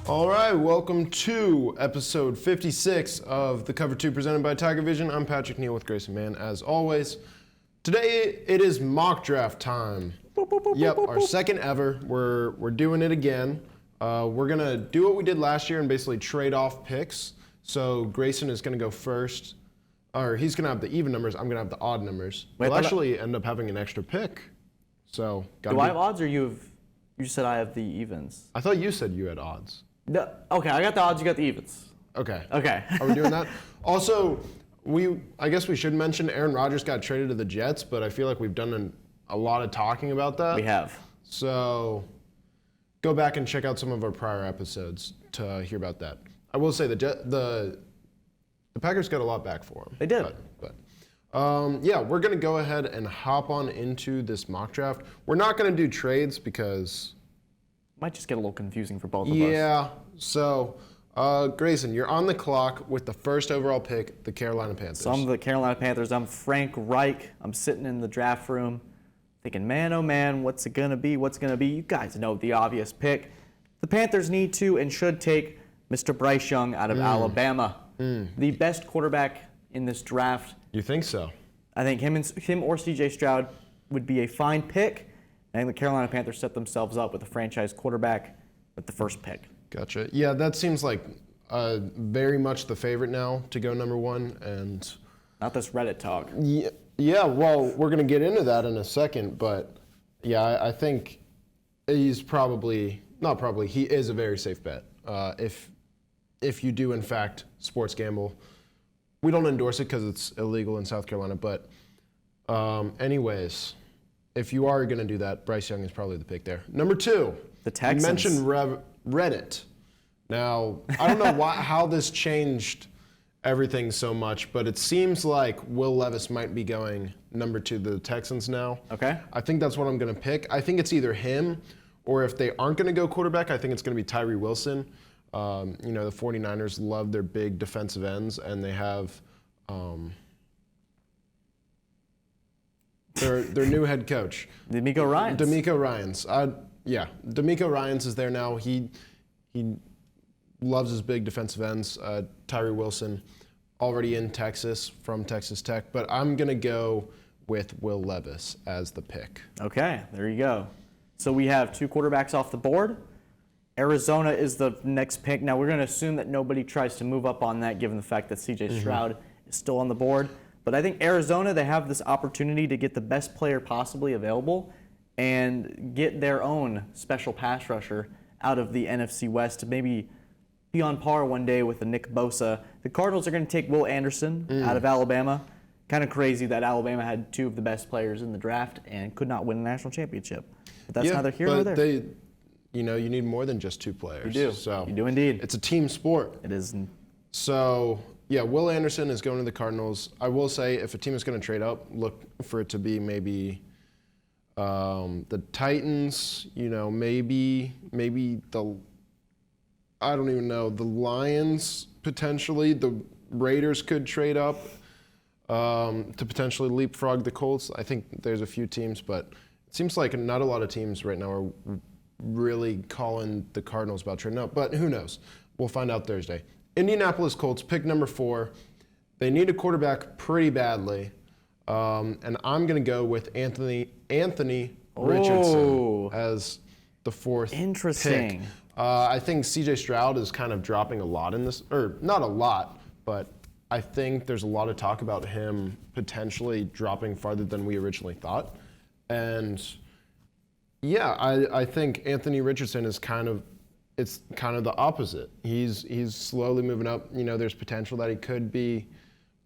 All right, welcome to episode 56 of The Cover 2 presented by TigerVision. I'm Patrick Neal with Grayson, man, as always. Today, it is mock draft time. Yep, our second ever. We're doing it again. We're going to do what we did last year and basically trade off picks. So Grayson is going to go first. Or he's going to have the even numbers. I'm going to have the odd numbers. We'll actually end up having an extra pick. So, do I have odds or you said I have the evens? I thought you said you had odds. No, okay, I got the odds, you got the evens. Okay. Okay. Are we doing that? Also, I guess we should mention Aaron Rodgers got traded to the Jets, but I feel like we've done a lot of talking about that. We have. So go back and check out some of our prior episodes to hear about that. I will say the Packers got a lot back for them. They did. Yeah, we're going to go ahead and hop on into this mock draft. We're not going to do trades because might just get a little confusing for both of us. Yeah, so Grayson, you're on the clock with the first overall pick, the Carolina Panthers. So I'm the Carolina Panthers. I'm Frank Reich. I'm sitting in the draft room thinking, man, oh man, what's it going to be? What's going to be? You guys know the obvious pick. The Panthers need to and should take Mr. Bryce Young out of Alabama. The best quarterback in this draft. You think so? I think him or C.J. Stroud would be a fine pick. I think the Carolina Panthers set themselves up with a franchise quarterback with the first pick. Gotcha. Yeah, that seems like very much the favorite now to go number one. And not this Reddit talk. Yeah, well, we're going to get into that in a second. But, yeah, I think he is a very safe bet. If you do, in fact, sports gamble. We don't endorse it because it's illegal in South Carolina. But anyways, if you are going to do that, Bryce Young is probably the pick there. Number two, the Texans. You mentioned Reddit. Now, I don't know how this changed everything so much, but it seems like Will Levis might be going number two to the Texans now. Okay. I think that's what I'm going to pick. I think it's either him or if they aren't going to go quarterback, I think it's going to be Tyree Wilson. The 49ers love their big defensive ends, and they have their new head coach, DeMeco Ryans. DeMeco Ryans is there now. He loves his big defensive ends. Tyree Wilson, already in Texas from Texas Tech, but I'm gonna go with Will Levis as the pick. Okay, there you go. So we have two quarterbacks off the board. Arizona is the next pick. Now we're gonna assume that nobody tries to move up on that, given the fact that C.J. Stroud is still on the board. But I think Arizona, they have this opportunity to get the best player possibly available and get their own special pass rusher out of the NFC West to maybe be on par one day with the Nick Bosa. The Cardinals are going to take Will Anderson out of Alabama. Kind of crazy that Alabama had two of the best players in the draft and could not win a national championship. But that's neither here nor there. You need more than just two players. You do. So you do indeed. It's a team sport. It is. So, yeah, Will Anderson is going to the Cardinals. I will say, if a team is going to trade up, look for it to be maybe the Titans, maybe I don't even know, the Lions potentially. The Raiders could trade up to potentially leapfrog the Colts. I think there's a few teams, but it seems like not a lot of teams right now are really calling the Cardinals about trading up, but who knows? We'll find out Thursday. Indianapolis Colts, pick number 4. They need a quarterback pretty badly, and I'm going to go with Anthony Richardson as the 4th Interesting. pick. I think C.J. Stroud is kind of dropping a lot in this, or not a lot, but I think there's a lot of talk about him potentially dropping farther than we originally thought. And yeah, I think Anthony Richardson is kind of the opposite. He's slowly moving up. There's potential that he could be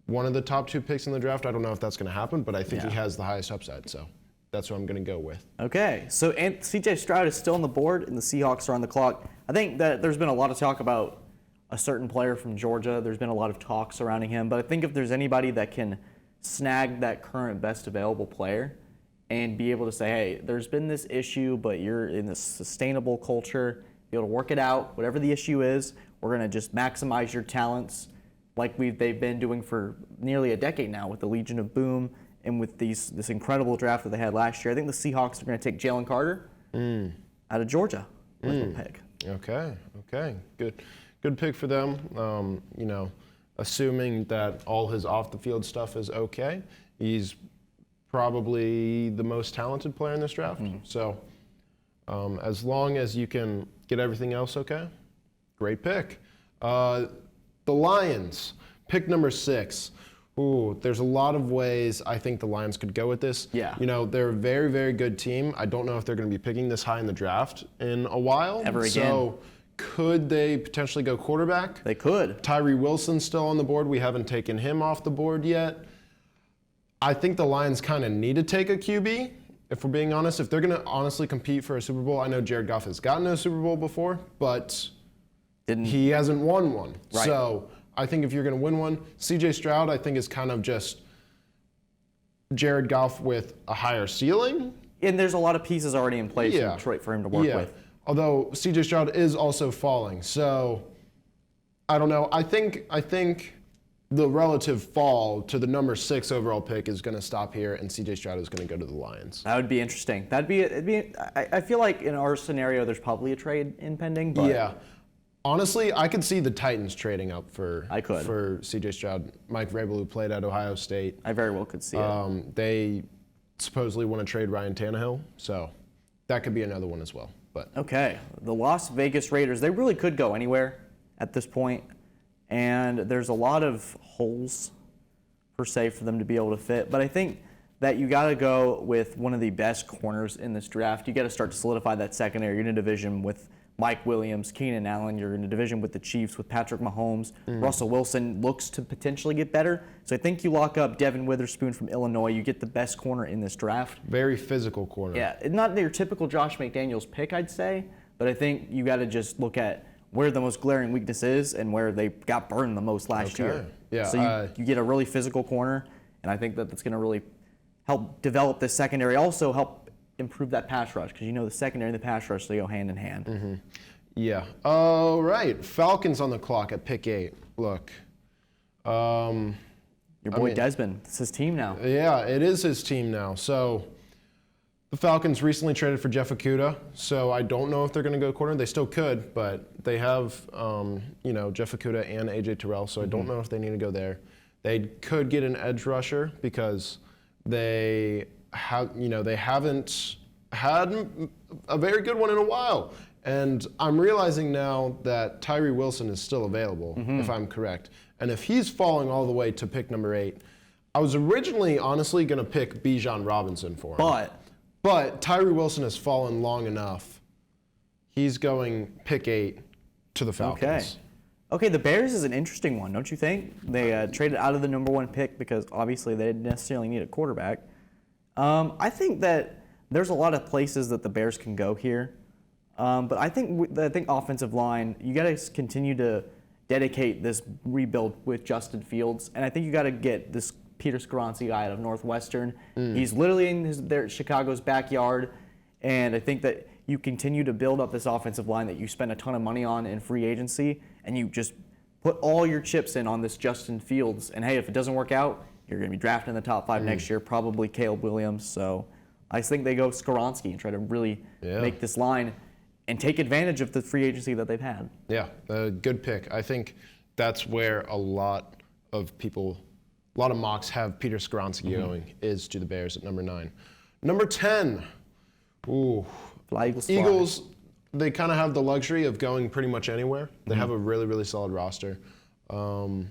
one of the top 2 picks in the draft. I don't know if that's going to happen, but I think he has the highest upside. So that's what I'm going to go with. Okay, so C.J. Stroud is still on the board, and the Seahawks are on the clock. I think that there's been a lot of talk about a certain player from Georgia. There's been a lot of talk surrounding him, but I think if there's anybody that can snag that current best available player and be able to say, hey, there's been this issue, but you're in this sustainable culture, be able to work it out, whatever the issue is, we're going to just maximize your talents like they've been doing for nearly a decade now with the Legion of Boom and with this incredible draft that they had last year. I think the Seahawks are going to take Jalen Carter out of Georgia with a pick. Okay. Good pick for them. Assuming that all his off-the-field stuff is okay, he's probably the most talented player in this draft. So as long as you can get everything else okay, great pick. The Lions, pick number 6. Ooh, there's a lot of ways I think the Lions could go with this. Yeah. They're a very, very good team. I don't know if they're going to be picking this high in the draft in a while. Ever again. So could they potentially go quarterback? They could. Tyree Wilson's still on the board. We haven't taken him off the board yet. I think the Lions kind of need to take a QB, if we're being honest. If they're going to honestly compete for a Super Bowl, I know Jared Goff has gotten a Super Bowl before, but he hasn't won one. Right. So I think if you're going to win one, CJ Stroud, I think, is kind of just Jared Goff with a higher ceiling. And there's a lot of pieces already in place in Detroit for him to work with. Although CJ Stroud is also falling. So I don't know. I think the relative fall to the number 6 overall pick is going to stop here, and CJ Stroud is going to go to the Lions. That would be interesting. I feel like in our scenario, there's probably a trade impending. But Yeah. Honestly, I could see the Titans trading up for for CJ Stroud. Mike Vrabel, who played at Ohio State. I very well could see it. They supposedly want to trade Ryan Tannehill, so that could be another one as well. But Okay, the Las Vegas Raiders, they really could go anywhere at this point, and there's a lot of holes, per se, for them to be able to fit. But I think that you got to go with one of the best corners in this draft. You got to start to solidify that secondary. You're in a division with Mike Williams, Keenan Allen. You're in a division with the Chiefs with Patrick Mahomes. Russell Wilson looks to potentially get better. So I think you lock up Devin Witherspoon from Illinois. You get the best corner in this draft. very physical corner. Yeah, not your typical Josh McDaniels pick, I'd say, but I think you got to just look at where the most glaring weakness is and where they got burned the most last year. Yeah, So you get a really physical corner, and I think that that's going to really help develop this secondary. Also help improve that pass rush, because the secondary and the pass rush, they go hand in hand. Yeah. All right. Falcons on the clock at pick 8. Look. Your boy Desmond, it's his team now. Yeah, it is his team now. So the Falcons recently traded for Jeff Okudah, so I don't know if they're going to go corner. They still could, but they have, Jeff Okudah and A.J. Terrell, so I don't know if they need to go there. They could get an edge rusher because they haven't had a very good one in a while. And I'm realizing now that Tyree Wilson is still available, if I'm correct. And if he's falling all the way to pick number 8, I was originally honestly going to pick Bijan Robinson for him. But Tyree Wilson has fallen long enough. He's going pick 8 to the Falcons. Okay, the Bears is an interesting one, don't you think? They traded out of the number 1 pick because obviously they didn't necessarily need a quarterback. I think that there's a lot of places that the Bears can go here. But I think offensive line, you got to continue to dedicate this rebuild with Justin Fields. And I think you got to get this Peter Skoronski guy out of Northwestern. He's literally in Chicago's backyard. And I think that you continue to build up this offensive line that you spend a ton of money on in free agency. And you just put all your chips in on this Justin Fields. And hey, if it doesn't work out, you're going to be drafted in the top 5 next year, probably Caleb Williams. So I think they go Skoronski and try to really make this line and take advantage of the free agency that they've had. Yeah, a good pick. I think that's where a lot of mocks have Peter Skoronski going, is to the Bears at number 9. Number 10. Ooh. Eagles, they kind of have the luxury of going pretty much anywhere. They have a really, really solid roster. And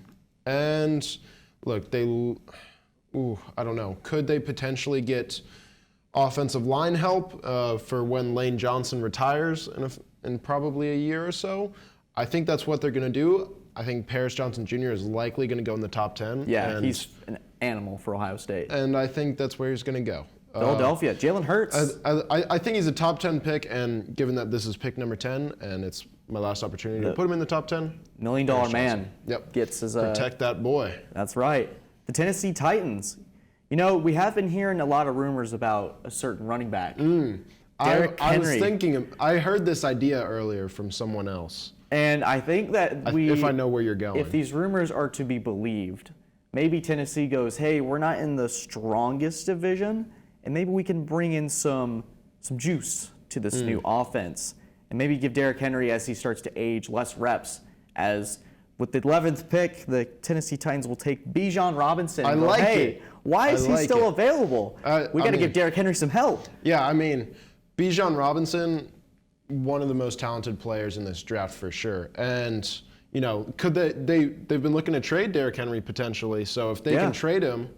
look, I don't know. Could they potentially get offensive line help for when Lane Johnson retires in probably a year or so? I think that's what they're going to do. I think Paris Johnson Jr. is likely going to go in the top 10. Yeah, he's an animal for Ohio State. And I think that's where he's going to go. Philadelphia, Jalen Hurts. I think he's a top 10 pick, and given that this is pick number 10, and it's my last opportunity to put him in the top 10. $1 million man gets his... Protect that boy. That's right. The Tennessee Titans. We have been hearing a lot of rumors about a certain running back. Derrick Henry. I heard this idea earlier from someone else. And I think that if I know where you're going. If these rumors are to be believed, maybe Tennessee goes, hey, we're not in the strongest division, and maybe we can bring in some juice to this new offense. and maybe give Derrick Henry, as he starts to age, less reps. As with the 11th pick, the Tennessee Titans will take Bijan Robinson. I like it. Why is he still available? We got to give Derrick Henry some help. Yeah, I mean, Bijan Robinson, one of the most talented players in this draft for sure. And, you know, could they've been looking to trade Derrick Henry potentially. So if they can trade him,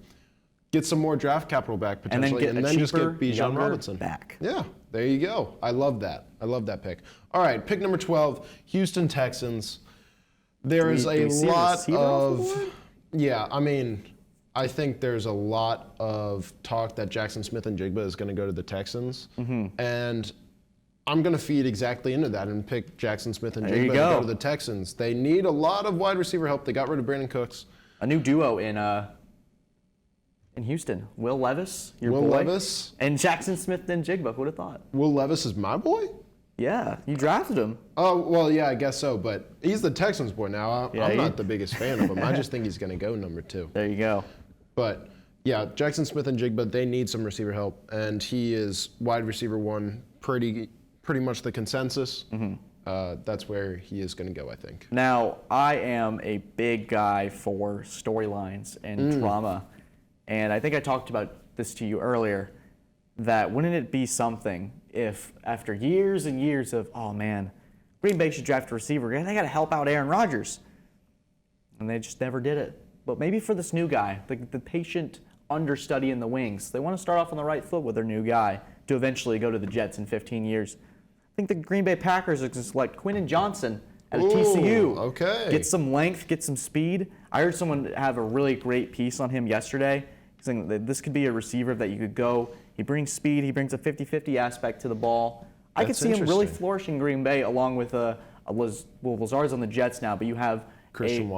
get some more draft capital back potentially, and then just get Bijan Robinson back. Yeah, there you go. I love that. I love that pick. All right, pick number 12, Houston Texans. There is a lot of, yeah, I mean, I think there's a lot of talk that Jackson Smith-Njigba is going to go to the Texans. And I'm going to feed exactly into that and pick Jackson Smith-Njigba to go to the Texans. They need a lot of wide receiver help. They got rid of Brandon Cooks. A new duo in Houston. Will Levis, your boy. Will Levis. And Jackson Smith-Njigba. Who would have thought? Will Levis is my boy? Yeah, you drafted him. Oh, well, yeah, I guess so. But he's the Texans boy now. I'm not the biggest fan of him. I just think he's going to go number 2. There you go. But, yeah, Jackson Smith-Njigba, they need some receiver help. And he is wide receiver 1, pretty much the consensus. That's where he is going to go, I think. Now, I am a big guy for storylines and drama. And I think I talked about this to you earlier, that wouldn't it be something if after years and years of, oh man, Green Bay should draft a receiver, and they got to help out Aaron Rodgers. And they just never did it. But maybe for this new guy, the patient understudy in the wings, they want to start off on the right foot with their new guy to eventually go to the Jets in 15 years. I think the Green Bay Packers are going to select Quinton Johnson at TCU. Okay. Get some length, get some speed. I heard someone have a really great piece on him yesterday, saying that this could be a receiver that you could go. He brings speed. He brings a 50-50 aspect to the ball. I could see him really flourishing Green Bay along with Lazard's on the Jets now, but you have Christian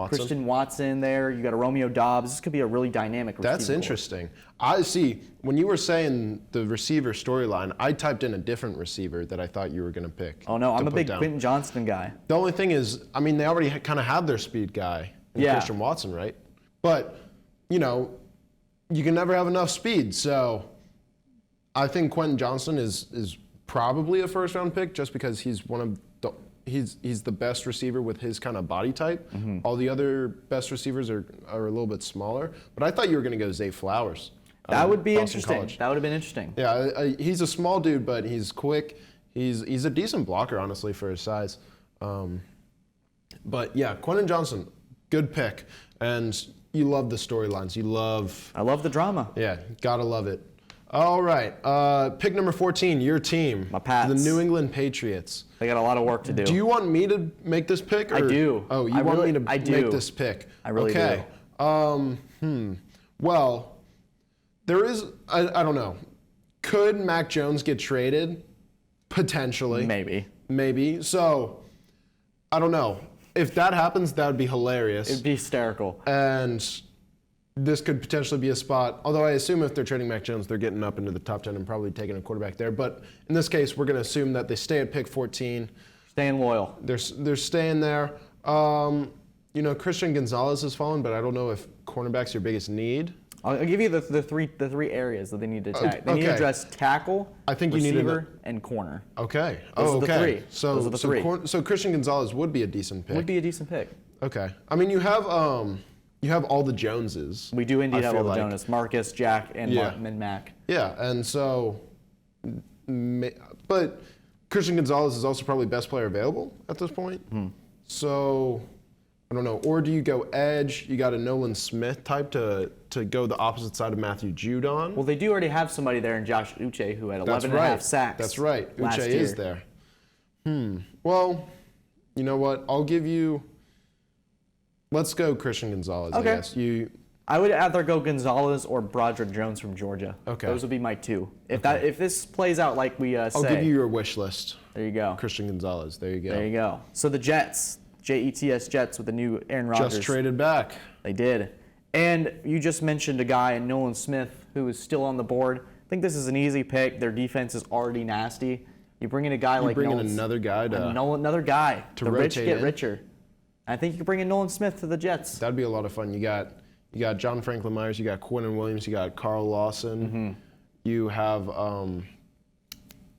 Watson there. You got a Romeo Doubs. This could be a really dynamic receiver. That's interesting. I see. When you were saying the receiver storyline, I typed in a different receiver that I thought you were going to pick. Oh, no. I'm a big Quinton Johnson guy. The only thing is, I mean, they already kind of have their speed guy in Christian Watson, right? But, you know, you can never have enough speed. So I think Quinton Johnson is probably a first-round pick just because he's one of the he's the best receiver with his kind of body type. All the other best receivers are a little bit smaller. But I thought you were going to go Zay Flowers. That would be interesting. College. That would have been interesting. Yeah, he's a small dude, but he's quick. He's a decent blocker, honestly, for his size. But yeah, Quinton Johnson, good pick. And you love the storylines. I love the drama. Yeah, gotta love it. All right, pick number 14, your team. My Pats. The New England Patriots. They got a lot of work to do. Do you want me to make this pick? Or? I do. Oh, you want me to make this pick? I really do. Okay. Well, there is, I don't know. Could Mac Jones get traded? Potentially. Maybe. So, I don't know. If that happens, that would be hilarious. It'd be hysterical. And this could potentially be a spot, although I assume if they're trading Mac Jones, they're getting up into the top 10 and probably taking a quarterback there. But in this case, we're going to assume that they stay at pick 14. Staying loyal. They're staying there. You know, Christian Gonzalez has fallen, but I don't know if cornerback's your biggest need. I'll give you the three areas that they need to attack. They need to address tackle, receiver, and corner. Okay. Those are the three. So, those are the three. So Christian Gonzalez would be a decent pick. Would be a decent pick. Okay. I mean, you have all the Joneses. We do indeed have all the Joneses. Marcus, Jack, and Mac. Yeah, and so, but Christian Gonzalez is also probably best player available at this point. So, I don't know. Or do you go edge? You got a Nolan Smith type to go the opposite side of Matthew Judon. Well, they do already have somebody there in Josh Uche who had 11 and a half sacks. That's right. Uche is there. Well, you know what? I'll give you. Let's go Christian Gonzalez, I guess. I would either go Gonzalez or Broderick Jones from Georgia. Okay. Those would be my two. If this plays out like we say. I'll give you your wish list. There you go. Christian Gonzalez. There you go. There you go. So the Jets, Jets Jets with the new Aaron Rodgers. Just traded back. They did. And you just mentioned a guy, Nolan Smith, who is still on the board. I think this is an easy pick. Their defense is already nasty. You bring in a guy like Nolan. Another guy to the rotate rich get richer. I think you could bring in Nolan Smith to the Jets. That'd be a lot of fun. You got John Franklin Myers, you got Quentin Williams, you got Carl Lawson, you have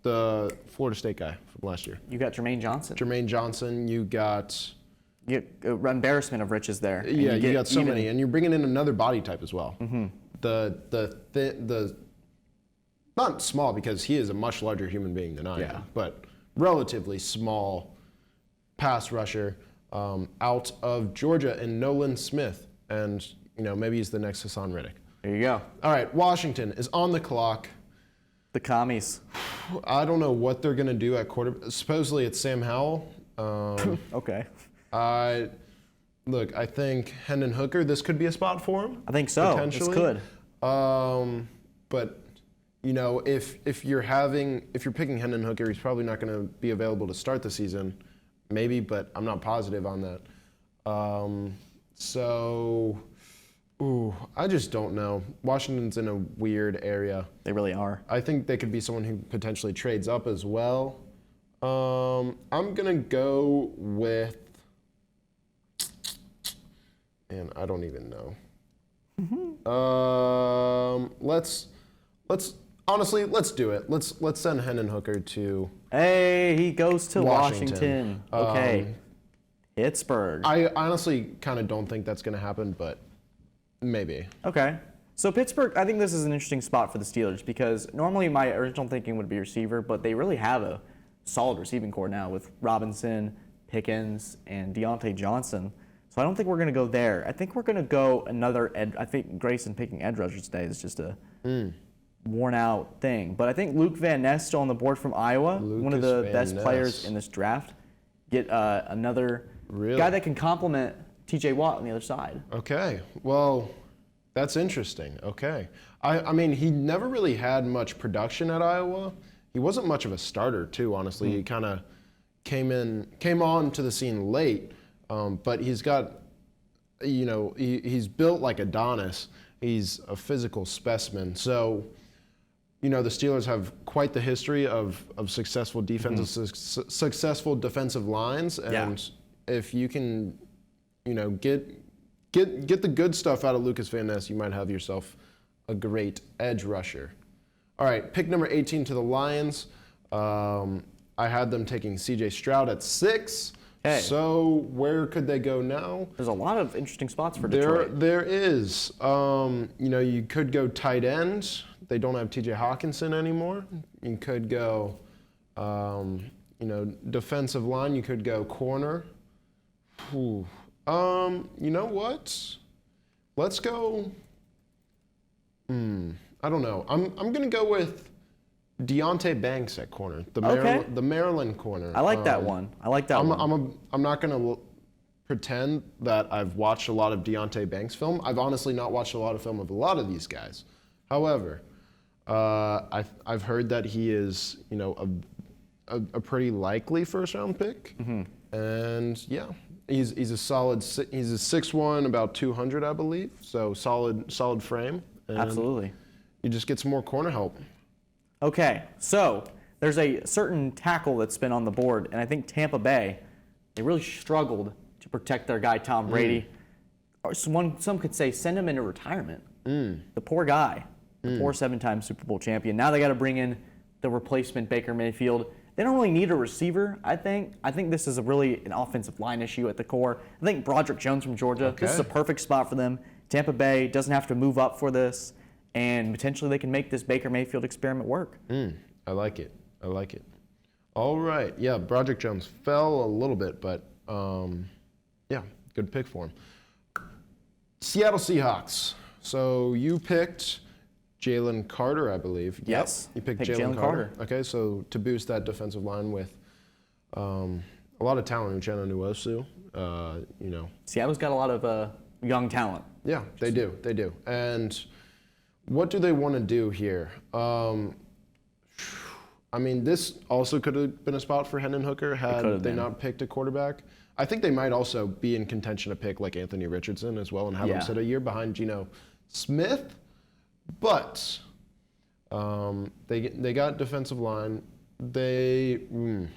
the Florida State guy from last year. You got Jermaine Johnson. Jermaine Johnson. You got. You get embarrassment of riches there. Yeah, you got so many, and you're bringing in another body type as well. Mm-hmm. The not small, because he is a much larger human being than I am, but relatively small pass rusher out of Georgia, and Nolan Smith, and maybe he's the next Hassan Reddick. There you go. All right, Washington is on the clock. The commies. I don't know what they're gonna do at quarterback. Supposedly it's Sam Howell. Okay. Look, I think Hendon Hooker, this could be a spot for him. I think so. Potentially. This could. But if you're picking Hendon Hooker, he's probably not going to be available to start the season. Maybe, but I'm not positive on that. I just don't know. Washington's in a weird area. They really are. I think they could be someone who potentially trades up as well. I'm gonna go with, and I don't even know. Let's do it. Let's send Hendon Hooker to. Hey, he goes to Washington. Okay. Pittsburgh. I honestly kind of don't think that's gonna happen, but maybe. Okay. So Pittsburgh, I think this is an interesting spot for the Steelers, because normally my original thinking would be receiver, but they really have a solid receiving core now with Robinson, Pickens, and Deontay Johnson. So I don't think we're going to go there. I think we're going to go another I think Grayson picking edge rushers today is just a worn out thing. But I think Luke Van Ness still on the board from Iowa, one of the best players in this draft. Get another guy that can complement TJ Watt on the other side. Okay. Well, that's interesting. Okay. I mean, he never really had much production at Iowa. He wasn't much of a starter, too, honestly. He kind of came on to the scene late, but he's got, he's built like Adonis. He's a physical specimen. So, the Steelers have quite the history of successful defenses, successful defensive lines, and if you can, get the good stuff out of Lucas Van Ness, you might have yourself a great edge rusher. All right, pick number 18 to the Lions. I had them taking C.J. Stroud at 6. Okay. So where could they go now? There's a lot of interesting spots for Detroit. There is. You could go tight end. They don't have T.J. Hawkinson anymore. You could go, defensive line. You could go corner. You know what? Let's go. I don't know. I'm gonna go with Deonte Banks at corner, the Maryland corner. I like that one. I'm not gonna pretend that I've watched a lot of Deonte Banks film. I've honestly not watched a lot of film of a lot of these guys. However, I've heard that he is a pretty likely first round pick, and yeah. He's a solid. He's a 6'1", about 200, I believe. So solid frame. And absolutely. You just get some more corner help. Okay, so there's a certain tackle that's been on the board, and I think Tampa Bay, they really struggled to protect their guy Tom Brady. Or some could say send him into retirement. The poor guy, the poor 7-time Super Bowl champion. Now they got to bring in the replacement Baker Mayfield. They don't really need a receiver, I think. I think this is really an offensive line issue at the core. I think Broderick Jones from Georgia, this is a perfect spot for them. Tampa Bay doesn't have to move up for this, and potentially they can make this Baker Mayfield experiment work. I like it. All right. Yeah, Broderick Jones fell a little bit, but yeah, good pick for him. Seattle Seahawks. So you picked Jalen Carter, I believe. Yes. You picked Jalen Carter. Okay, so to boost that defensive line with a lot of talent, Uchenna Nwosu, Seattle's got a lot of young talent. Yeah, they do. And what do they want to do here? I mean, this also could have been a spot for Hendon Hooker had they not picked a quarterback. I think they might also be in contention to pick like Anthony Richardson as well and have him sit a year behind Geno Smith. But they got defensive line. I'm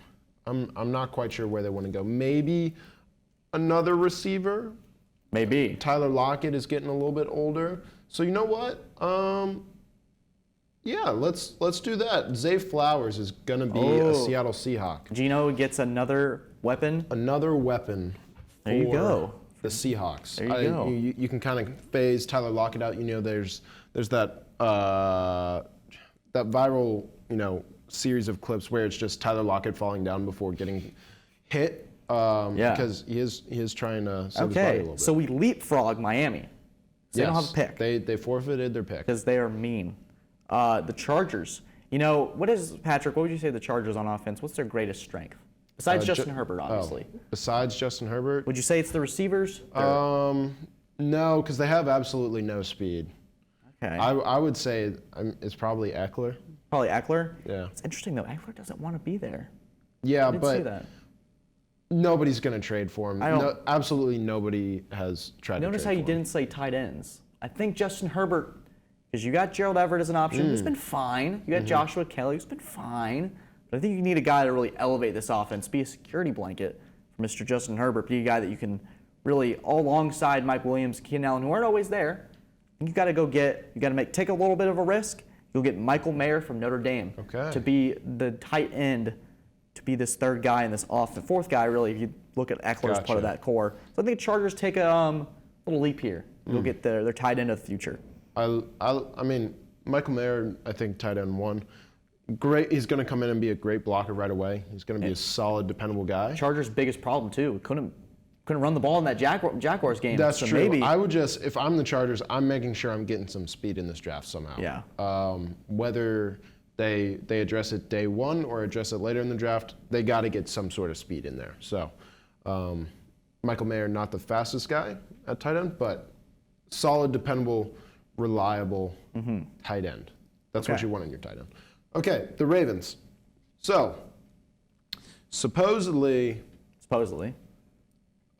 not quite sure where they want to go. Maybe another receiver. Maybe. Tyler Lockett is getting a little bit older. So you know what? Yeah, let's do that. Zay Flowers is gonna be a Seattle Seahawk. Gino gets another weapon. Another weapon for There you go. the Seahawks. There you go. You can kind of phase Tyler Lockett out. You know, there's that that viral series of clips where it's just Tyler Lockett falling down before getting hit. Because he is trying to save his body a little bit. So we leapfrog Miami. So they don't have a pick. They forfeited their pick. Because they are mean. The Chargers. Patrick, what would you say the Chargers on offense? What's their greatest strength? Besides Justin Herbert, obviously. Besides Justin Herbert? Would you say it's the receivers? No, because they have absolutely no speed. Okay. I would say it's probably Eckler. Probably Eckler? Yeah. It's interesting, though. Eckler doesn't want to be there. Yeah, I didn't see that. Nobody's going to trade for him. Absolutely nobody has tried to trade Notice how you didn't say tight ends. I think Justin Herbert, because you got Gerald Everett as an option, who's been fine. You got Joshua Kelly, who's been fine. But I think you need a guy to really elevate this offense, be a security blanket for Mr. Justin Herbert, be a guy that you can really, all alongside Mike Williams, Keenan Allen, who aren't always there. I think you got to take a little bit of a risk. You'll get Michael Mayer from Notre Dame to be the tight end, to be this third guy in this offense, fourth guy really, if you look at Eckler as part of that core. So I think the Chargers take a little leap here. You'll get their tight end of the future. I mean, Michael Mayer, I think tight end 1. Great. He's going to come in and be a great blocker right away. He's going to be a solid, dependable guy. Chargers' biggest problem too, couldn't run the ball in that Jaguars game. That's true. Maybe. I would just, if I'm the Chargers, I'm making sure I'm getting some speed in this draft somehow. Yeah. Whether they address it day one or address it later in the draft, they got to get some sort of speed in there. So, Michael Mayer, not the fastest guy at tight end, but solid, dependable, reliable tight end. That's what you want in your tight end. Okay, the Ravens. So, supposedly. What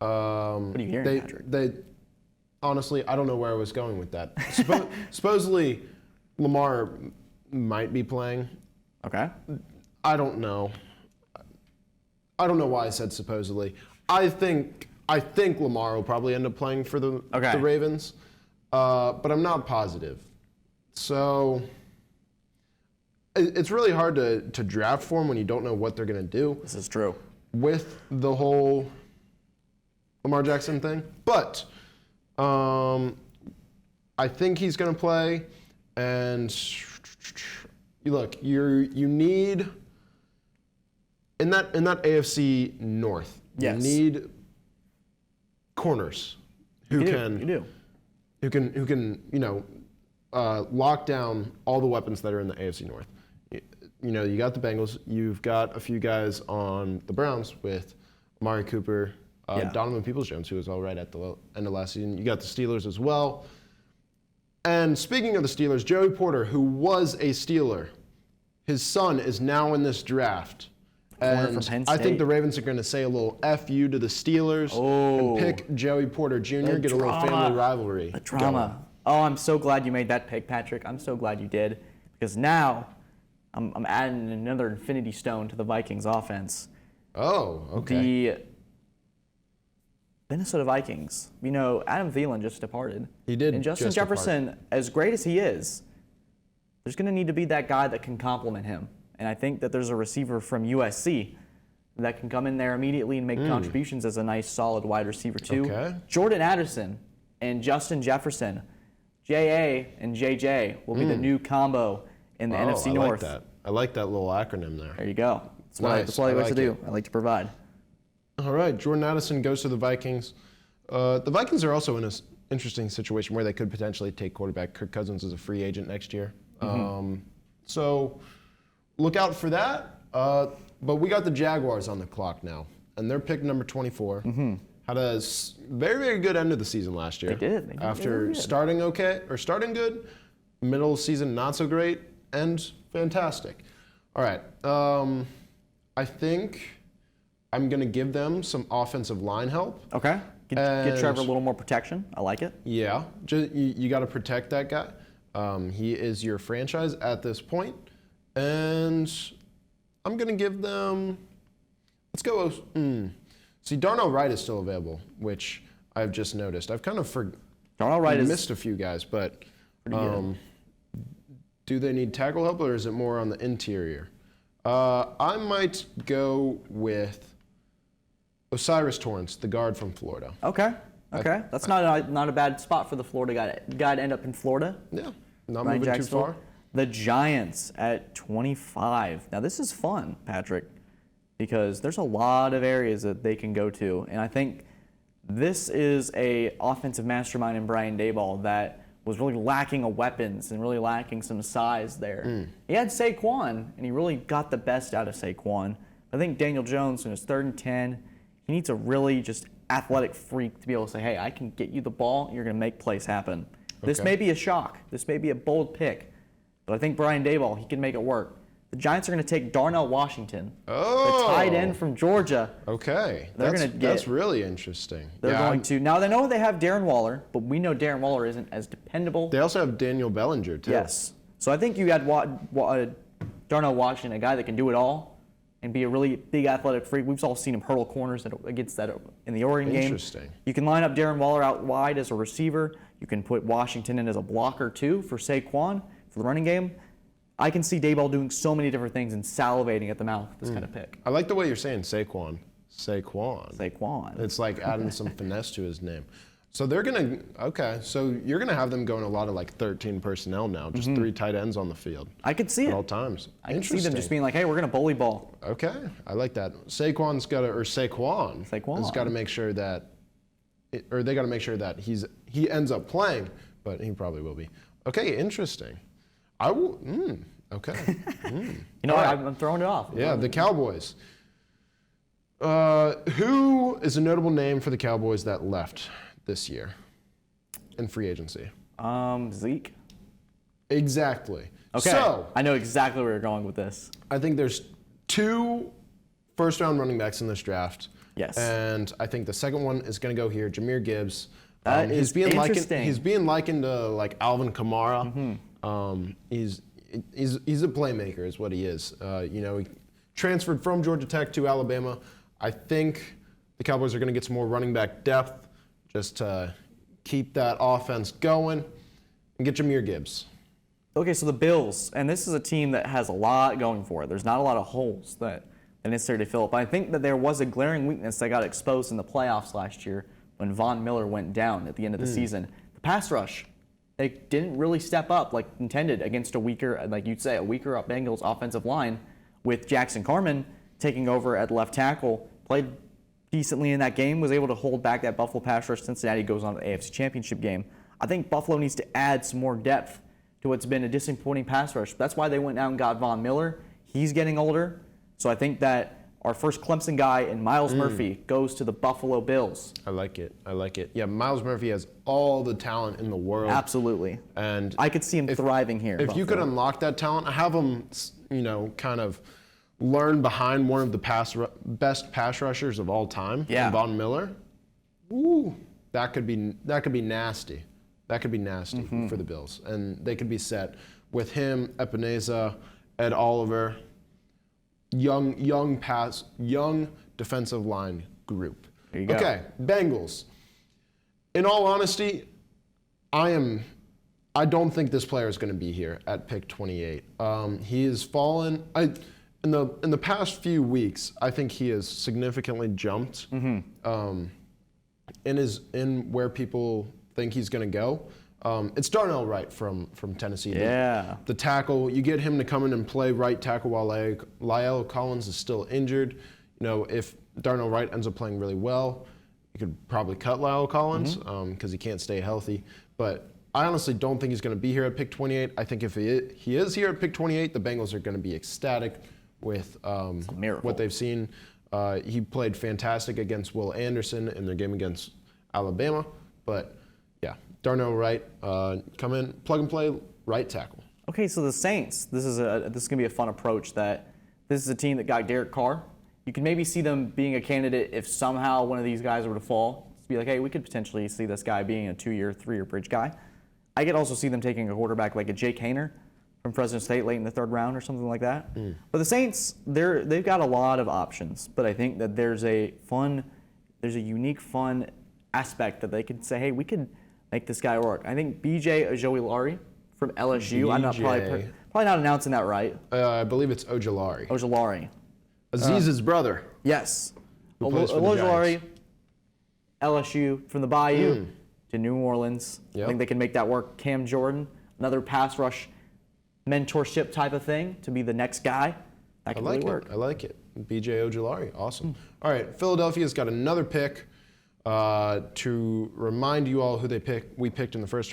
are you hearing, Patrick? Honestly, I don't know where I was going with that. Supposedly, Lamar might be playing. Okay. I don't know. I don't know why I said supposedly. I think Lamar will probably end up playing for the Ravens, but I'm not positive. So it's really hard to draft for him when you don't know what they're going to do. This is true. With the whole Lamar Jackson thing, but I think he's going to play. And look, you need in that AFC North. Yes. You need corners who can lock down all the weapons that are in the AFC North. You got the Bengals. You've got a few guys on the Browns with Amari Cooper, Donovan Peoples-Jones, who was all right at the end of last season. You got the Steelers as well. And speaking of the Steelers, Joey Porter, who was a Steeler, his son is now in this draft. And I think the Ravens are going to say a little F you to the Steelers and pick Joey Porter Jr., get a little family rivalry. The drama. Going. Oh, I'm so glad you made that pick, Patrick. I'm so glad you did. Because now I'm adding another infinity stone to the Vikings offense. Oh, okay. The Minnesota Vikings. Adam Thielen just departed. He did. And Justin Jefferson, as great as he is, there's going to need to be that guy that can complement him. And I think that there's a receiver from USC that can come in there immediately and make contributions as a nice, solid wide receiver too. Okay. Jordan Addison and Justin Jefferson, JA and JJ will be the new combo in the NFC North. I like that little acronym there. There you go. That's what I like to do. I like to provide. All right, Jordan Addison goes to the Vikings. The Vikings are also in an interesting situation where they could potentially take quarterback Kirk Cousins as a free agent next year. So look out for that. But we got the Jaguars on the clock now, and they're pick number 24. Had a very, very good end of the season last year. They did. After starting good, middle of the season not so great, and fantastic. All right. I think I'm going to give them some offensive line help. Okay. Get Trevor a little more protection. I like it. Yeah. You got to protect that guy. He is your franchise at this point. And I'm going to give them, let's go. See, Darnell Wright is still available, which I've just noticed. I've kind of Darnell Wright missed a few guys, but do they need tackle help, or is it more on the interior? I might go with Osiris Torrance, the guard from Florida. Okay. That's not a bad spot for the Florida guy to end up in Florida. Yeah, not Ryan moving too Jacksonville. far. The Giants at 25. Now this is fun, Patrick, because there's a lot of areas that they can go to, and I think this is a offensive mastermind in Brian Daboll that was really lacking of weapons and really lacking some size there. He had Saquon, and he really got the best out of Saquon. I think Daniel Jones, in his 3rd and 10, he needs a really just athletic freak to be able to say, hey, I can get you the ball, and you're going to make plays happen. This may be a shock. This may be a bold pick. But I think Brian Daboll, he can make it work. The Giants are going to take Darnell Washington, the tight end from Georgia. Okay. That's really interesting. They're going to. Now, they know they have Darren Waller, but we know Darren Waller isn't as dependable. They also have Daniel Bellinger, too. Yes. So I think you had Darnell Washington, a guy that can do it all and be a really big athletic freak. We've all seen him hurdle corners against that in the Oregon game. Interesting. You can line up Darren Waller out wide as a receiver. You can put Washington in as a blocker, too, for Saquon, for the running game. I can see Daboll doing so many different things and salivating at the mouth with this kind of pick. I like the way you're saying Saquon. Saquon. It's like adding some finesse to his name. So they're going to, so you're going to have them going a lot of like 13 personnel now, just 3 tight ends on the field. I could see at it. all times. I can see them just being like, hey, we're going to bully ball. Okay, I like that. Saquon has got to make sure that, they got to make sure that he ends up playing, but he probably will be. Okay, interesting. I will. Okay. You know what? I'm throwing it off. Yeah, the Cowboys. Who is a notable name for the Cowboys that left this year in free agency? Zeke. Exactly. Okay. So I know exactly where you're going with this. I think there's 2 first-round running backs in this draft. Yes. And I think the second one is going to go here, Jahmyr Gibbs. That is interesting. He's being likened to like Alvin Kamara. He's a playmaker, is what he is. He transferred from Georgia Tech to Alabama. I think the Cowboys are going to get some more running back depth just to keep that offense going and get Jahmyr Gibbs. Okay, so the Bills, and this is a team that has a lot going for it. There's not a lot of holes that they necessarily fill up. I think that there was a glaring weakness that got exposed in the playoffs last year when Von Miller went down at the end of the season. The pass rush. They didn't really step up like intended against a weaker, like you'd say, a weaker Bengals offensive line with Jackson Carman taking over at left tackle. Played decently in that game, was able to hold back that Buffalo pass rush. Cincinnati goes on to the AFC Championship game. I think Buffalo needs to add some more depth to what's been a disappointing pass rush. That's why they went out and got Von Miller. He's getting older. So I think that our first Clemson guy and Myles Murphy goes to the Buffalo Bills. I like it. Yeah, Myles Murphy has all the talent in the world. Absolutely. And I could see him thriving here. If you could unlock that talent, have him, kind of learn behind one of the best pass rushers of all time, Von Miller. Ooh, that could be nasty. That could be nasty for the Bills, and they could be set with him, Epineza, Ed Oliver. Young defensive line group. There you go. Okay, Bengals. In all honesty, I don't think this player is going to be here at pick 28. He has fallen. In the past few weeks, I think he has significantly jumped. In where people think he's going to go. It's Darnell Wright from Tennessee. Yeah. The tackle, you get him to come in and play right tackle while La'el Collins is still injured. If Darnell Wright ends up playing really well, you could probably cut La'el Collins because he can't stay healthy. But I honestly don't think he's going to be here at pick 28. I think if he is here at pick 28, the Bengals are going to be ecstatic with what they've seen. He played fantastic against Will Anderson in their game against Alabama. But yeah, Darnell Wright, come in, plug and play, right tackle. Okay, so the Saints, this is going to be a fun approach. That this is a team that got Derek Carr. You can maybe see them being a candidate if somehow one of these guys were to fall. To be like, hey, we could potentially see this guy being a 2-year, 3-year bridge guy. I could also see them taking a quarterback like a Jake Haener from Fresno State late in the 3rd round or something like that. But the Saints, they've got a lot of options. But I think that there's a unique, fun aspect that they could say, hey, we could make this guy work. I think B.J. Ojolari from LSU. I'm not Probably not announcing that right. I believe it's Ojulari. Ojulari. Aziz's brother. Yes. Who plays for the Ojulari, Giants. LSU from the Bayou to New Orleans. Yep. I think they can make that work. Cam Jordan, another pass rush mentorship type of thing to be the next guy. That can really work. I like it. BJ Ojulari, awesome. All right, Philadelphia's got another pick. To remind you all who we picked in the first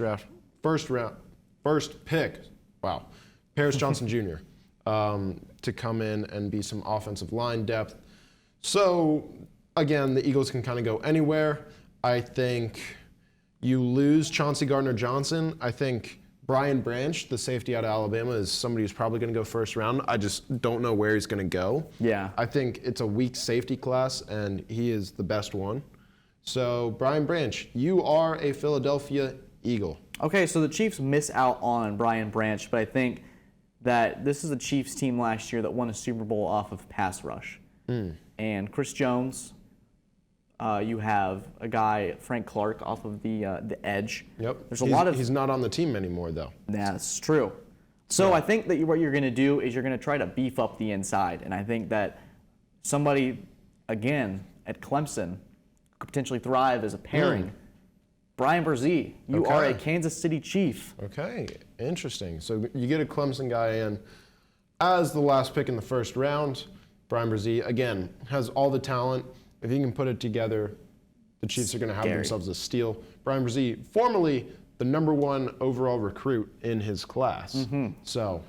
pick. Wow, Paris Johnson Jr. To come in and be some offensive line depth. So again, the Eagles can kind of go anywhere. I think you lose Chauncey Gardner-Johnson. I think Brian Branch, the safety out of Alabama, is somebody who's probably going to go first round. I just don't know where he's going to go. Yeah. I think it's a weak safety class, and he is the best one. So, Brian Branch, you are a Philadelphia Eagle. Okay, so the Chiefs miss out on Brian Branch, but I think that this is a Chiefs team last year that won a Super Bowl off of pass rush. And Chris Jones, you have a guy, Frank Clark, off of the edge. Yep. He's not on the team anymore, though. Yeah, that's true. So I think that what you're going to do is you're going to try to beef up the inside. And I think that somebody, again, at Clemson could potentially thrive as a pairing. Brian Brzee, you are a Kansas City Chief. Okay, interesting. So you get a Clemson guy in as the last pick in the first round. Brian Brzee, again, has all the talent. If he can put it together, the Chiefs are going to have themselves a steal. Brian Brzee, formerly the #1 overall recruit in his class. So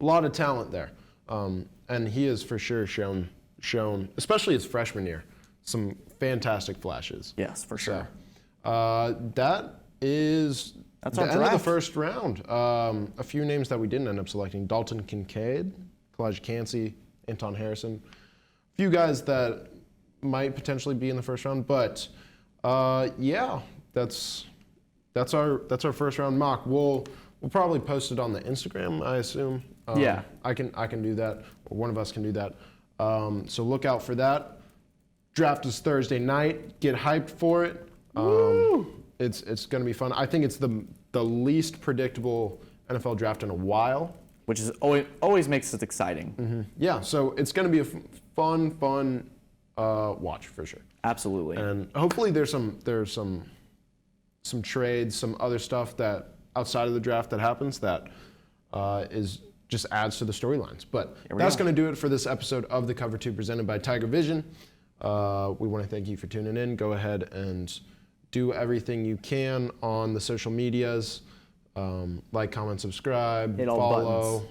a lot of talent there. And he has for sure shown, especially his freshman year, some fantastic flashes. Yes, for sure. That is That's the our end of the draft. first round. A few names that we didn't end up selecting: Dalton Kincaid, Kalijah Cansey, Anton Harrison. A few guys that might potentially be in the first round, but yeah, that's our first round mock. We'll probably post it on the Instagram, I assume. Yeah, I can do that, or one of us can do that. So look out for that. Draft is Thursday night. Get hyped for it. It's going to be fun. I think it's the least predictable NFL draft in a while, which is always makes it exciting. Yeah, so it's going to be a fun watch for sure. Absolutely. And hopefully there's some trades, some other stuff that outside of the draft that happens that is just adds to the storylines. But that's going to do it for this episode of The Cover 2 presented by TigerVision. We want to thank you for tuning in. Go ahead and do everything you can on the social medias. Like, comment, subscribe, follow,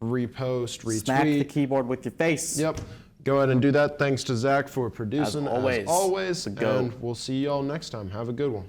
repost, retweet. Smack the keyboard with your face. Yep. Go ahead and do that. Thanks to Zach for producing, as always. The goat. And we'll see you all next time. Have a good one.